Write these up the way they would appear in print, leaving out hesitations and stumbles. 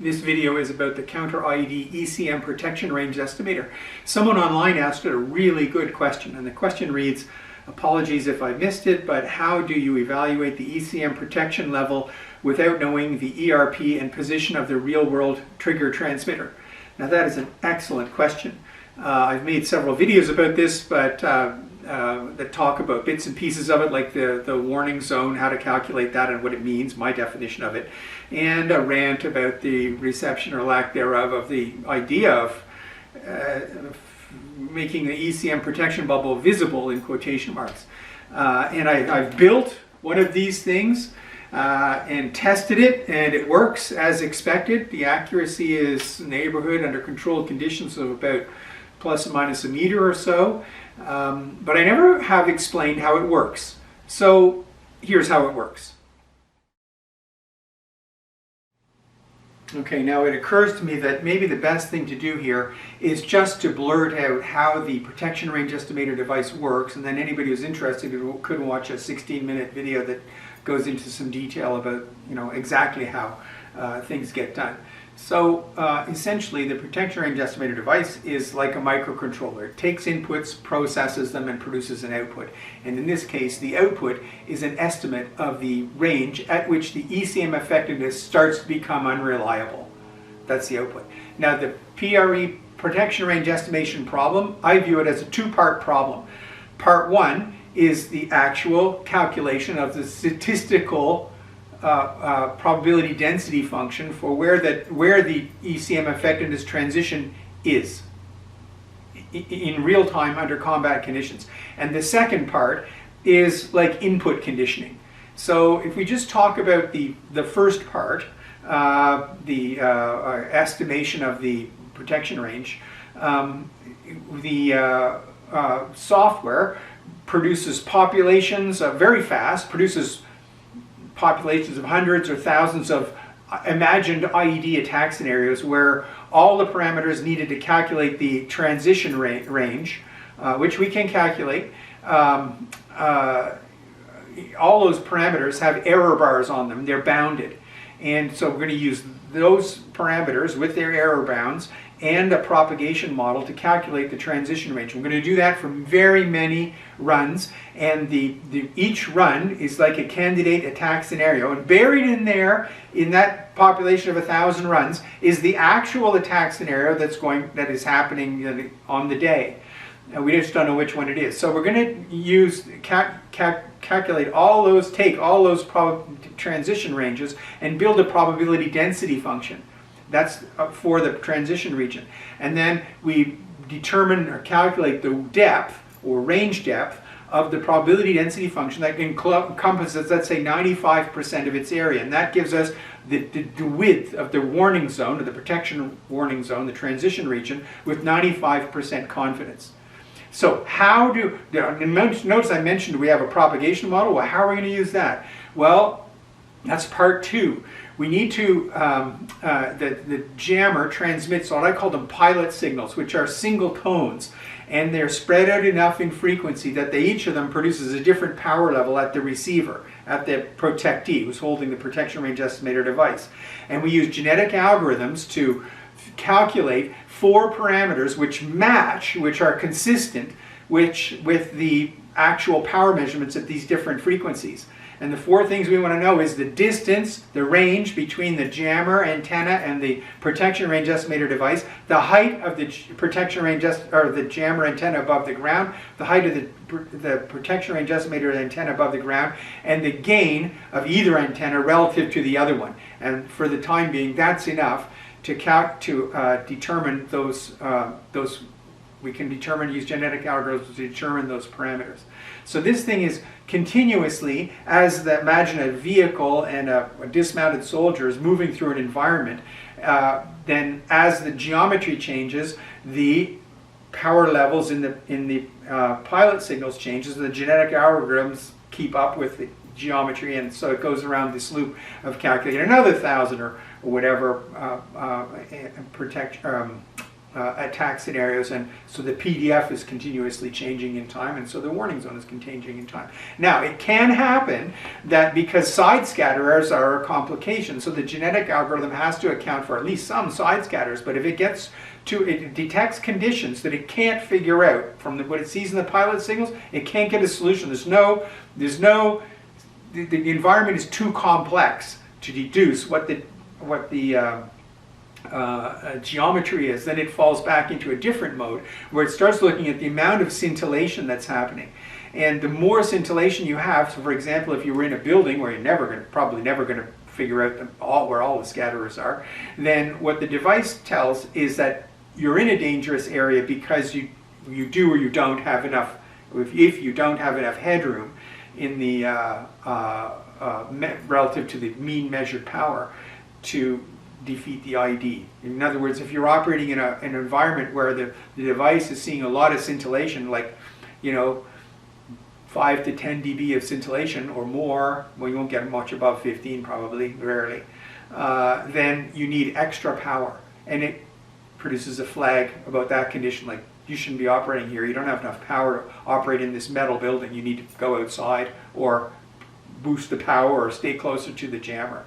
This video is about the C-RCIED ECM protection range estimator. Someone online asked a really good question, and the question reads, apologies if I missed it, but how do you evaluate the ECM protection level without knowing the ERP and position of the real-world trigger transmitter? Now that is an excellent question. I've made several videos about this, but that talk about bits and pieces of it, like the warning zone, how to calculate that and what it means, my definition of it, and a rant about the reception or lack thereof of the idea of making the ECM protection bubble visible in quotation marks. And I've built one of these things and tested it, and it works as expected. The accuracy is neighborhood under controlled conditions of about plus or minus a meter or so. But I never have explained how it works. So here's how it works. Okay, now it occurs to me that maybe the best thing to do here is just to blurt out how the protection range estimator device works, and then anybody who's interested could watch a 16-minute video that goes into some detail about, exactly how things get done. So essentially, the protection range estimator device is like a microcontroller. It takes inputs, processes them, and produces an output. And in this case, the output is an estimate of the range at which the ECM effectiveness starts to become unreliable. That's the output. Now, the PRE, protection range estimation problem, I view it as a two-part problem. Part one is the actual calculation of the statistical probability density function for where the ECM effectiveness transition is in real time under combat conditions. And the second part is like input conditioning. So if we just talk about the first part, the estimation of the protection range, the software produces populations very fast, produces populations of hundreds or thousands of imagined IED attack scenarios where all the parameters needed to calculate the transition range, which we can calculate. All those parameters have error bars on them. They're bounded. And so we're going to use those parameters with their error bounds and a propagation model to calculate the transition range. We're going to do that from very many runs, and each run is like a candidate attack scenario, and buried in there, in that population of 1,000 runs, is the actual attack scenario that is happening on the day. And we just don't know which one it is. So we're going to use calculate all those, take all those transition ranges, and build a probability density function. That's for the transition region. And then we determine or calculate the depth or range depth of the probability density function that encompasses, let's say, 95% of its area. And that gives us the width of the warning zone, or the protection warning zone, the transition region, with 95% confidence. So how do, notice I mentioned we have a propagation model. Well, how are we going to use that? Well, that's part two. We need to, the jammer transmits what I call them pilot signals, which are single tones, and they're spread out enough in frequency that each of them produces a different power level at the receiver, at the protectee who's holding the protection range estimator device. And we use genetic algorithms to calculate 4 parameters which match, which are consistent with the actual power measurements at these different frequencies. And the 4 things we want to know is the distance, the range between the jammer antenna and the protection range estimator device, the height of the protection range or the jammer antenna above the ground, the height of the protection range estimator antenna above the ground, and the gain of either antenna relative to the other one. And for the time being, that's enough to determine those. We can use genetic algorithms to determine those parameters. So this thing is continuously, imagine a vehicle and a dismounted soldier is moving through an environment, then as the geometry changes, the power levels in the pilot signals changes, and the genetic algorithms keep up with the geometry, and so it goes around this loop of calculating another 1,000 or whatever attack scenarios, and so the PDF is continuously changing in time, and so the warning zone is changing in time. Now, it can happen that because side scatterers are a complication, so the genetic algorithm has to account for at least some side scatters, but if it gets to, it detects conditions that it can't figure out from what it sees in the pilot signals, it can't get a solution. The environment is too complex to deduce what the geometry is, then it falls back into a different mode where it starts looking at the amount of scintillation that's happening. And the more scintillation you have, so for example, if you were in a building where you're probably never going to figure out where all the scatterers are, then what the device tells is that you're in a dangerous area because you do or you don't have enough, if you don't have enough headroom in the relative to the mean measured power to defeat the ID. In other words, if you're operating in an environment where the device is seeing a lot of scintillation, like 5 to 10 dB of scintillation or more, well, you won't get much above 15 probably, rarely, then you need extra power. And it produces a flag about that condition, like you shouldn't be operating here, you don't have enough power to operate in this metal building, you need to go outside or boost the power or stay closer to the jammer.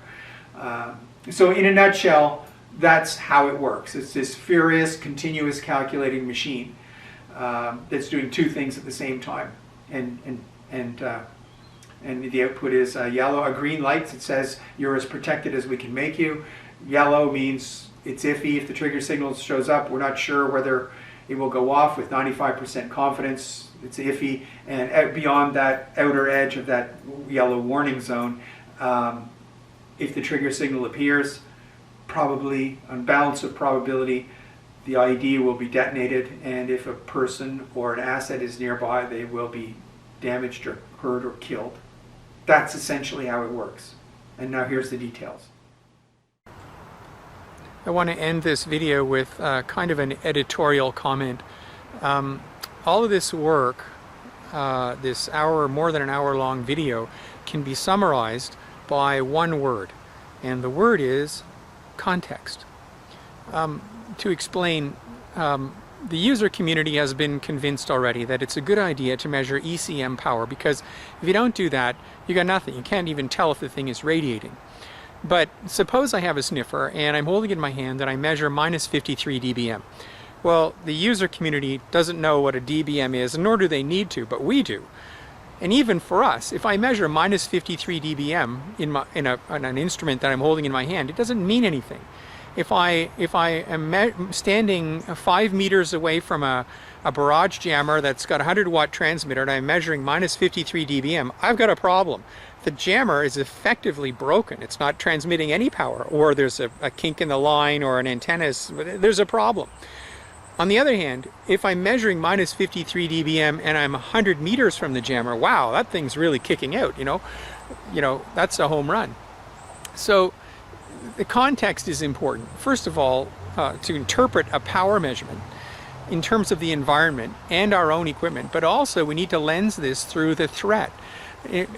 So in a nutshell, that's how it works. It's this furious, continuous calculating machine that's doing two things at the same time. And the output is yellow. Green lights, it says you're as protected as we can make you. Yellow means it's iffy. If the trigger signal shows up, we're not sure whether it will go off with 95% confidence. It's iffy. And beyond that outer edge of that yellow warning zone, if the trigger signal appears, probably, on balance of probability, the ID will be detonated, and if a person or an asset is nearby, they will be damaged or hurt or killed. That's essentially how it works. And now here's the details. I want to end this video with kind of an editorial comment. All of this work, this more than an hour long video, can be summarized by one word, and the word is context. To explain, the user community has been convinced already that it's a good idea to measure ECM power, because if you don't do that, you got nothing. You can't even tell if the thing is radiating. But suppose I have a sniffer and I'm holding it in my hand and I measure minus 53 dBm. Well, the user community doesn't know what a dBm is, and nor do they need to, but we do. And even for us, if I measure minus 53 dBm in an instrument that I'm holding in my hand, it doesn't mean anything. If I am standing 5 meters away from a barrage jammer that's got a 100-watt transmitter and I'm measuring minus 53 dBm, I've got a problem. The jammer is effectively broken. It's not transmitting any power, or there's a kink in the line, or an antenna there's a problem. On the other hand, if I'm measuring minus 53 dBm and I'm 100 meters from the jammer, wow, that thing's really kicking out, you know, that's a home run. So the context is important. First of all, to interpret a power measurement in terms of the environment and our own equipment, but also we need to lens this through the threat.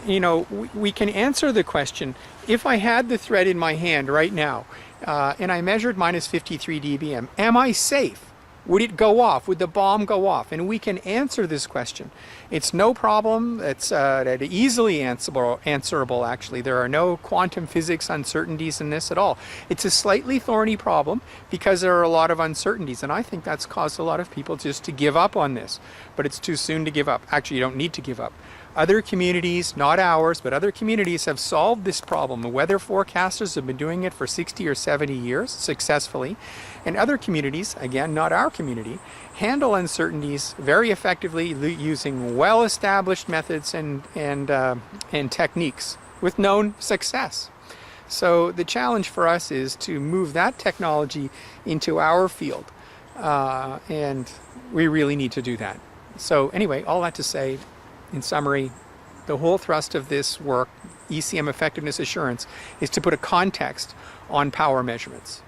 You know, we can answer the question, if I had the thread in my hand right now and I measured minus 53 dBm, am I safe? Would it go off? Would the bomb go off? And we can answer this question. It's no problem. It's easily answerable, actually. There are no quantum physics uncertainties in this at all. It's a slightly thorny problem because there are a lot of uncertainties, and I think that's caused a lot of people just to give up on this. But it's too soon to give up. Actually, you don't need to give up. Other communities, not ours, but other communities have solved this problem. The weather forecasters have been doing it for 60 or 70 years successfully. And other communities, again, not our community, handle uncertainties very effectively using well-established methods and techniques with known success. So the challenge for us is to move that technology into our field. And we really need to do that. So anyway, all that to say, in summary, the whole thrust of this work, ECM effectiveness assurance, is to put a context on power measurements.